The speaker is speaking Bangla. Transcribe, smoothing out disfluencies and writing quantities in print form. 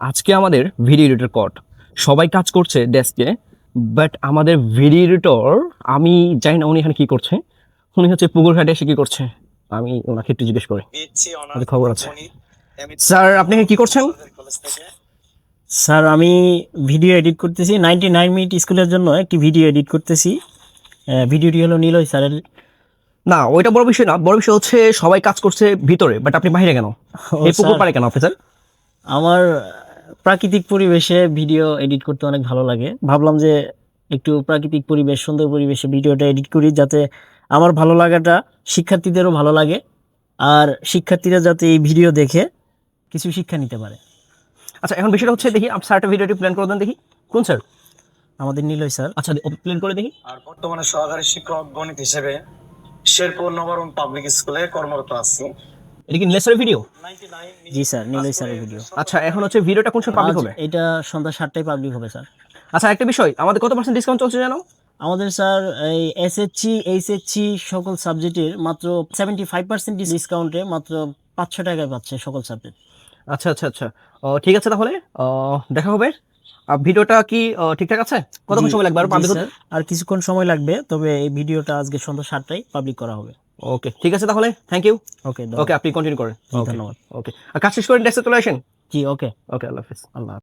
আজকে আমাদের ভিডিও এডিটর কট সবাই কাজ করছে ডেস্কে, বাট আমাদের ভিডিও এডিটর আমি জানি না উনি এখানে কি করছে। উনি হচ্ছে পুকুর ঘাটে এসে কি করছে, আমি ওনাকে একটু জিজ্ঞেস করি। আমাদের খবর আছে। স্যার আপনি এখানে কি করছেন? স্যার আমি ভিডিও এডিট করতেছি 99 মিনিট স্কুলের জন্য একটি ভিডিও এডিট করতেছি। ভিডিওটি হলো নিলয় স্যারের। না ওইটা বড় বিষয় না, বড় বিষয় হচ্ছে সবাই কাজ করছে ভিতরে, বাট আপনি বাইরে কেন? এই পুকুর স্যার, পাড়ে কেন অফিসার? আমার প্রাকৃতিক পরিবেশে ভিডিও এডিট করতে অনেক ভালো লাগে। ভাবলাম যে একটু প্রাকৃতিক পরিবেশ, সুন্দর পরিবেশে ভিডিওটা এডিট করি, যাতে আমার ভালো লাগাটা শিক্ষার্থীদেরও ভালো লাগে, আর শিক্ষার্থীরা যাতে এই ভিডিও দেখে কিছু শিক্ষা নিতে পারে। আচ্ছা এখন বিষয়টা হচ্ছে, দেখি আপনি স্যারটা ভিডিওটি প্ল্যান করে দেন দেখি। কোন স্যার? আমাদের নিলয় স্যার। আচ্ছা প্ল্যান করে দেখি। আর বর্তমানে সহকারী শিক্ষক গণিত হিসেবে শেরপুর নবরম পাবলিক স্কুলে কর্মরত আছি। এটা কি নীলেশ স্যারের ভিডিও? জি স্যার, নিলয় স্যারের ভিডিও। আচ্ছা এখন হচ্ছে ভিডিওটা কোন সময় পাবলিক আজ হবে? এটা সন্ধ্যা 7টায় পাবলিক হবে স্যার। আচ্ছা একটা বিষয়, আমাদের কত পার্সেন্ট ডিসকাউন্ট চলছে জানো? আমাদের স্যার এই এসএসসি এইচএসসি সকল সাবজেক্টের মাত্র 75% ডিসকাউন্টে মাত্র 500 টাকায় পাচ্ছে সকল সাবজেক্ট। আচ্ছা আচ্ছা আচ্ছা, ঠিক আছে তাহলে দেখা হবে। আর ভিডিওটা কি ঠিকঠাক আছে? কতক্ষণ সময় লাগবে আর পাবলিক হতে? আর কিছুক্ষণ সময় লাগবে, তবে এই ভিডিওটা আজকে সন্ধ্যা 7টায় পাবলিক করা হবে। ওকে ঠিক আছে তাহলে, থ্যাংক ইউ। ওকে ওকে আপনি কন্টিনিউ করেন। ধন্যবাদ। ওকে আর কাজ শেষ করেন ডেস্কে চলে আসেন। জি ওকে। ওকে আল্লাহ হাফিজ। আল্লাহ হাফেজ।